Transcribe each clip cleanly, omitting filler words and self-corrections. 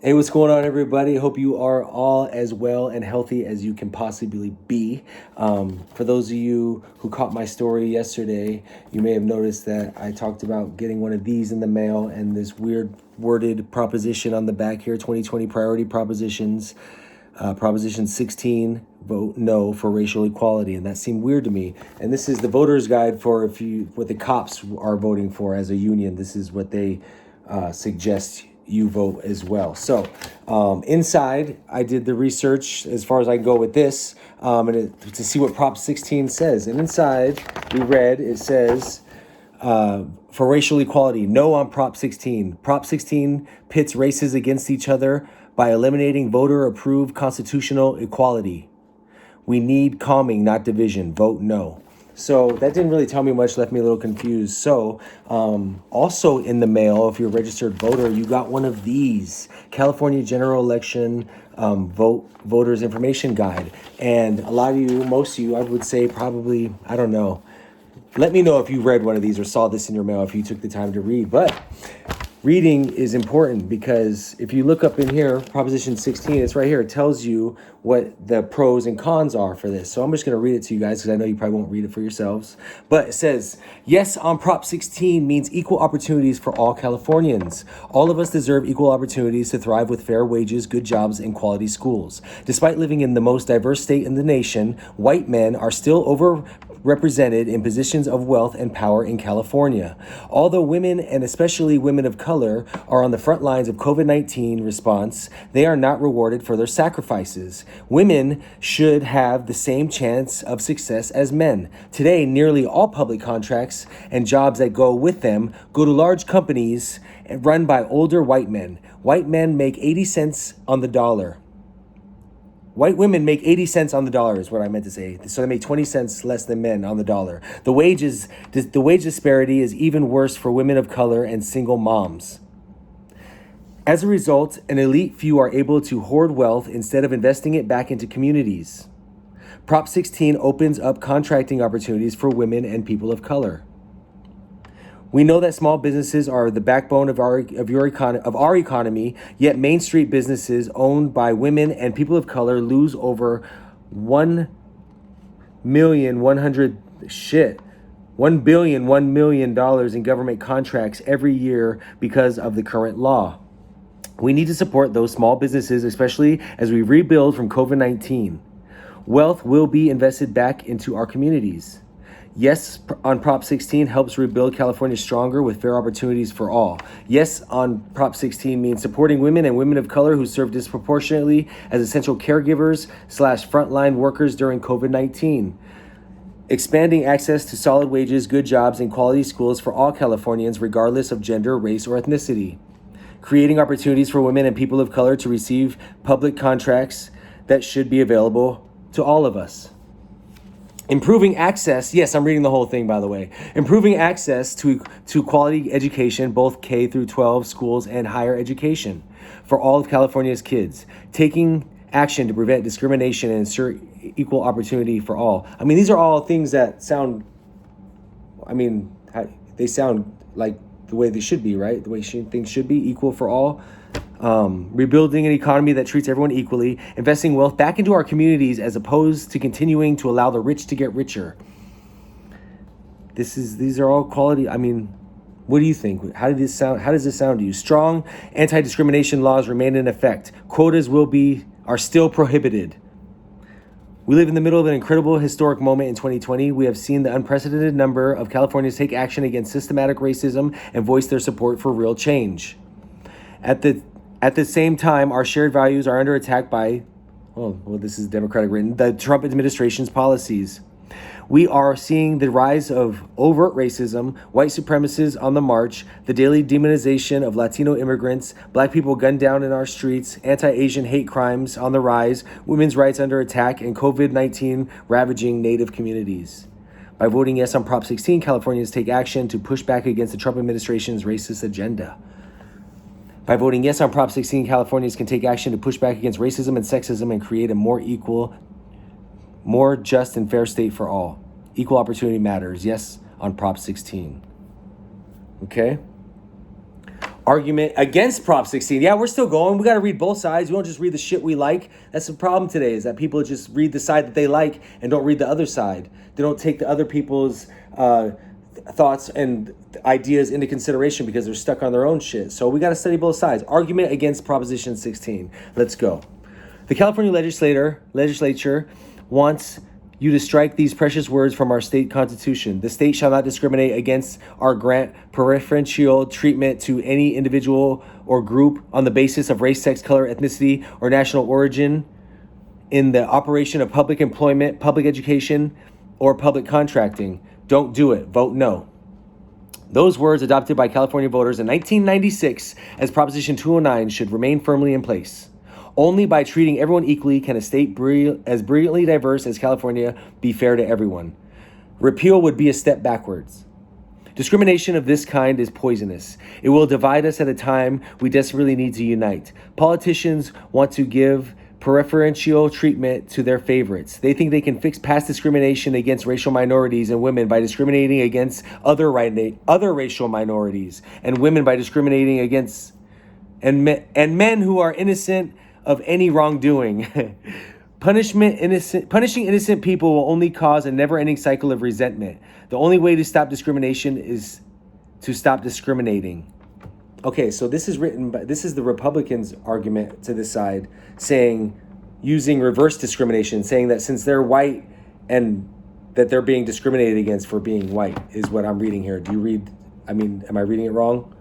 Hey, what's going on, everybody? Hope you are all as well and healthy as you can possibly be. For those of you who caught my story yesterday, you may have noticed that I talked about getting one of these in the mail and this weird worded proposition on the back here, 2020 priority propositions. Proposition 16, vote no for racial equality, and that seemed weird to me. And this is the voter's guide for what the cops are voting for as a union. This is what they suggest you vote as well. So inside, I did the research as far as I can go with this, to see what Prop 16 says. And inside, it says, for racial equality, no on Prop 16. Prop 16 pits races against each other by eliminating voter-approved constitutional equality. We need calming, not division. Vote no. So that didn't really tell me much, left me a little confused. So also in the mail, if you're a registered voter, you got one of these, California General Election Voters Information Guide. And a lot of you, most of you, I would say probably, I don't know. Let me know if you read one of these or saw this in your mail, if you took the time to read. But reading is important because if you look up in here, Proposition 16, it's right here. It tells you what the pros and cons are for this. So I'm just going to read it to you guys because I know you probably won't read it for yourselves. But it says, yes on Prop 16 means equal opportunities for all Californians. All of us deserve equal opportunities to thrive with fair wages, good jobs, and quality schools. Despite living in the most diverse state in the nation, white men are still overrepresented in positions of wealth and power in California. Although women, and especially women of color, are on the front lines of COVID-19 response, they are not rewarded for their sacrifices. Women should have the same chance of success as men. Today, nearly all public contracts and jobs that go with them go to large companies run by older white men. White men make 80 cents on the dollar. White women make 80 cents on the dollar is what I meant to say. So they make 20 cents less than men on the dollar. The wage disparity is even worse for women of color and single moms. As a result, an elite few are able to hoard wealth instead of investing it back into communities. Prop 16 opens up contracting opportunities for women and people of color. We know that small businesses are the backbone of our economy, yet Main Street businesses owned by women and people of color lose over $1 billion in government contracts every year because of the current law. We need to support those small businesses, especially as we rebuild from COVID-19. Wealth will be invested back into our communities. Yes on Prop 16 helps rebuild California stronger with fair opportunities for all. Yes on Prop 16 means supporting women and women of color who serve disproportionately as essential caregivers / frontline workers during COVID-19. Expanding access to solid wages, good jobs, and quality schools for all Californians, regardless of gender, race, or ethnicity. Creating opportunities for women and people of color to receive public contracts that should be available to all of us. Improving access, yes, I'm reading the whole thing, by the way. Improving access to quality education, both K through 12 schools and higher education for all of California's kids. Taking action to prevent discrimination and ensure equal opportunity for all. I mean, these are all things that sound, they sound like the way they should be, right? The way things should be, equal for all. Rebuilding an economy that treats everyone equally, investing wealth back into our communities as opposed to continuing to allow the rich to get richer. These are all quality. What do you think? How does this sound to you? Strong anti-discrimination laws remain in effect. Quotas are still prohibited. We live in the middle of an incredible historic moment in 2020. We have seen the unprecedented number of Californians take action against systematic racism and voice their support for real change. At the same time, our shared values are under attack by, this is Democratic written, the Trump administration's policies. We are seeing the rise of overt racism, white supremacists on the march, the daily demonization of Latino immigrants, black people gunned down in our streets, anti-Asian hate crimes on the rise, women's rights under attack, and COVID-19 ravaging Native communities. By voting yes on Prop 16, Californians take action to push back against the Trump administration's racist agenda. By voting yes on Prop 16, Californians can take action to push back against racism and sexism and create a more equal, more just and fair state for all. Equal opportunity matters. Yes on Prop 16. Okay? Argument against Prop 16. Yeah, we're still going. We got to read both sides. We don't just read the shit we like. That's the problem today, is that people just read the side that they like and don't read the other side. They don't take the other people's thoughts and ideas into consideration because they're stuck on their own shit. So we got to study both sides. Argument against Proposition 16. Let's go. The California legislature wants you to strike these precious words from our state constitution. The state shall not discriminate against or grant preferential treatment to any individual or group on the basis of race, sex, color, ethnicity, or national origin in the operation of public employment, public education, or public contracting. Don't do it. Vote no. Those words adopted by California voters in 1996 as Proposition 209 should remain firmly in place. Only by treating everyone equally can a state as brilliantly diverse as California be fair to everyone. Repeal would be a step backwards. Discrimination of this kind is poisonous. It will divide us at a time we desperately need to unite. Politicians want to give preferential treatment to their favorites. They think they can fix past discrimination against racial minorities and women by discriminating against other racial minorities, and women by discriminating against and men who are innocent of any wrongdoing. Punishing innocent people will only cause a never-ending cycle of resentment. The only way to stop discrimination is to stop discriminating. Okay, so this is the Republicans' argument to this side, using reverse discrimination, saying that since they're white and that they're being discriminated against for being white, is what I'm reading here. Am I reading it wrong?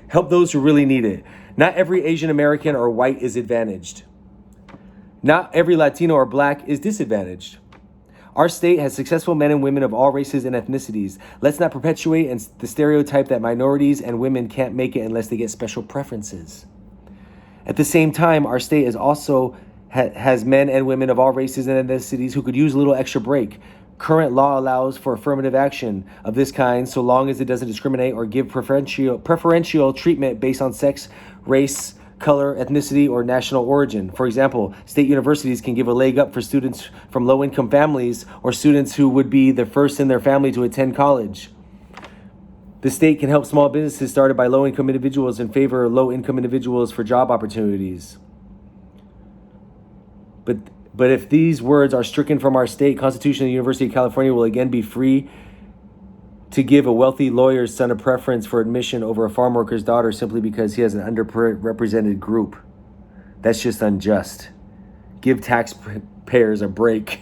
Help those who really need it. Not every Asian American or white is advantaged. Not every Latino or black is disadvantaged. Our state has successful men and women of all races and ethnicities. Let's not perpetuate the stereotype that minorities and women can't make it unless they get special preferences. At the same time, our state is also has men and women of all races and ethnicities who could use a little extra break. Current law allows for affirmative action of this kind so long as it doesn't discriminate or give preferential treatment based on sex, race, color, ethnicity, or national origin. For example, state universities can give a leg up for students from low-income families or students who would be the first in their family to attend college. The state can help small businesses started by low-income individuals and favor low-income individuals for job opportunities. But if these words are stricken from our state constitution, the University of California will again be free to give a wealthy lawyer's son a preference for admission over a farm worker's daughter simply because he has an underrepresented group. That's just unjust. Give taxpayers a break.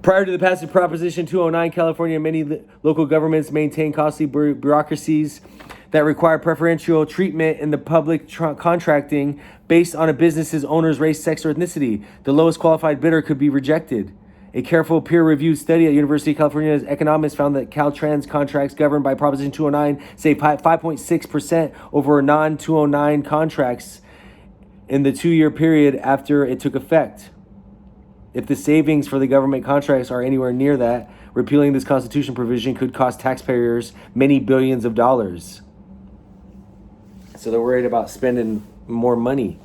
Prior to the passage of Proposition 209, California, many local governments maintain costly bureaucracies that require preferential treatment in the public contracting based on a business's owner's race, sex, or ethnicity. The lowest qualified bidder could be rejected. A careful peer-reviewed study at University of California's economists found that Caltrans contracts governed by Proposition 209 saved 5.6% over non-209 contracts in the 2-year period after it took effect. If the savings for the government contracts are anywhere near that, repealing this constitution provision could cost taxpayers many billions of dollars. So they're worried about spending more money.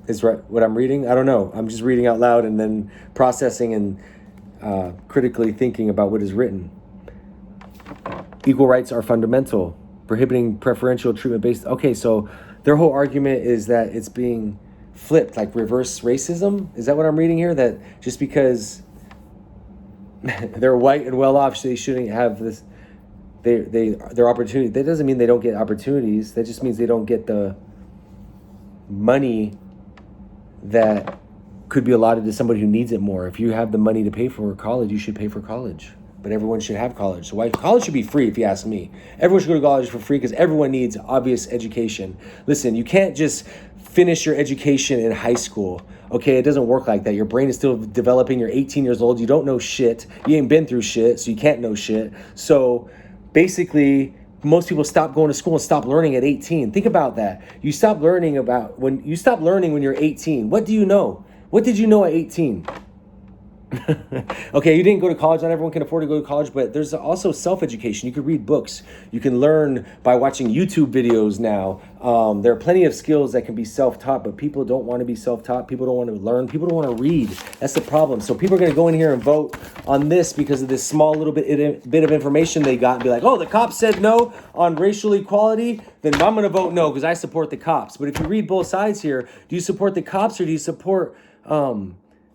Is right what I'm reading? I don't know. I'm just reading out loud and then processing and critically thinking about what is written. Equal rights are fundamental. Prohibiting preferential treatment based... Okay, so their whole argument is that it's being flipped, like reverse racism. Is that what I'm reading here? That just because they're white and well off, they shouldn't have this... their opportunity. That doesn't mean they don't get opportunities. That just means they don't get the money that could be allotted to somebody who needs it more. If you have the money to pay for college, you should pay for college. But everyone should have college. So why college should be free, if you ask me. Everyone should go to college for free because everyone needs obvious education. Listen, you can't just finish your education in high school. Okay, it doesn't work like that. Your brain is still developing. You're 18 years old. You don't know shit. You ain't been through shit, so you can't know shit. So basically, most people stop going to school and stop learning at 18. Think about that. You stop learning when you're 18. What do you know? What did you know at 18? Okay, you didn't go to college. Not everyone can afford to go to college, but there's also self-education. You can read books. You can learn by watching YouTube videos now. There are plenty of skills that can be self-taught, but people don't want to be self-taught. People don't want to learn. People don't want to read. That's the problem. So people are going to go in here and vote on this because of this small little bit of information they got and be like, oh, the cops said no on racial equality, then I'm going to vote no because I support the cops. But if you read both sides here, do you support the cops or do you support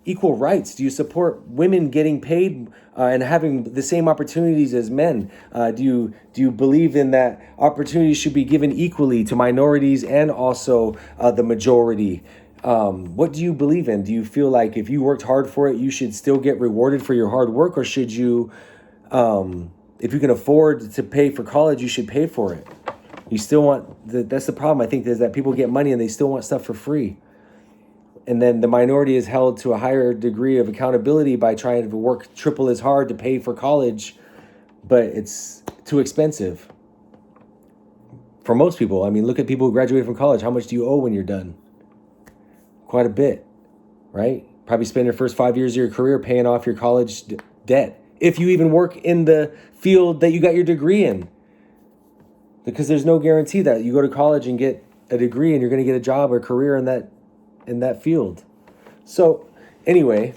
equal rights? Do you support women getting paid and having the same opportunities as men? Do you believe in that opportunities should be given equally to minorities and also the majority? What do you believe in? Do you feel like if you worked hard for it, you should still get rewarded for your hard work, or should you, if you can afford to pay for college, you should pay for it? You still want that's the problem, I think, is that people get money and they still want stuff for free. And then the minority is held to a higher degree of accountability by trying to work triple as hard to pay for college, but it's too expensive for most people. I mean, look at people who graduated from college. How much do you owe when you're done? Quite a bit, right? Probably spend your first 5 years of your career paying off your college debt, if you even work in the field that you got your degree in, because there's no guarantee that you go to college and get a degree and you're going to get a job or career in that field. So anyway,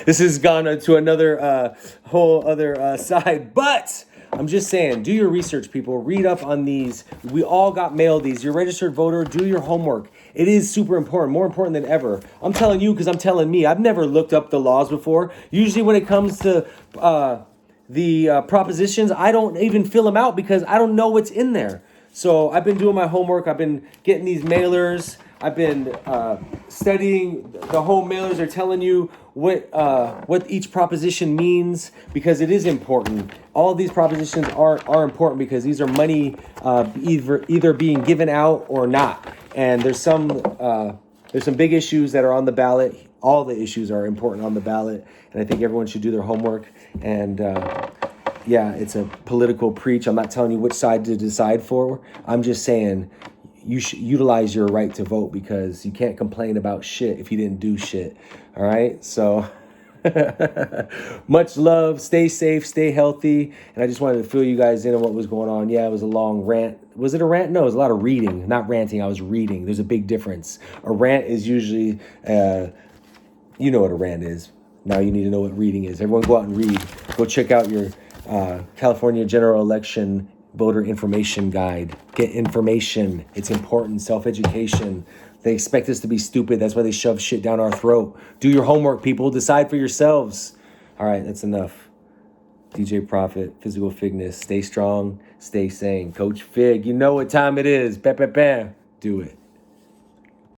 this has gone to another whole other side, but I'm just saying, do your research, people. Read up on these. We all got mailed these. You're a registered voter. Do your homework. It is super important, more important than ever. I'm telling you because I'm telling me. I've never looked up the laws before. Usually when it comes to the propositions, I don't even fill them out because I don't know what's in there. So I've been doing my homework. I've been getting these mailers. I've been studying. The home mailers are telling you what each proposition means because it is important. All these propositions are important because these are money either being given out or not. And there's some big issues that are on the ballot. All the issues are important on the ballot, and I think everyone should do their homework. And yeah, it's a political preach. I'm not telling you which side to decide for. I'm just saying you should utilize your right to vote because you can't complain about shit if you didn't do shit. All right? So much love. Stay safe. Stay healthy. And I just wanted to fill you guys in on what was going on. Yeah, it was a long rant. Was it a rant? No, it was a lot of reading. Not ranting. I was reading. There's a big difference. A rant is usually, you know what a rant is. Now you need to know what reading is. Everyone go out and read. Go check out your California general election voter information guide. Get information. It's important. Self-education. They expect us to be stupid. That's why they shove shit down our throat. Do your homework, people. Decide for yourselves. All right, that's enough. DJ Prophet, Physical Fitness. Stay strong. Stay sane. Coach Fig, you know what time it is. Bam, bam, bam. Do it.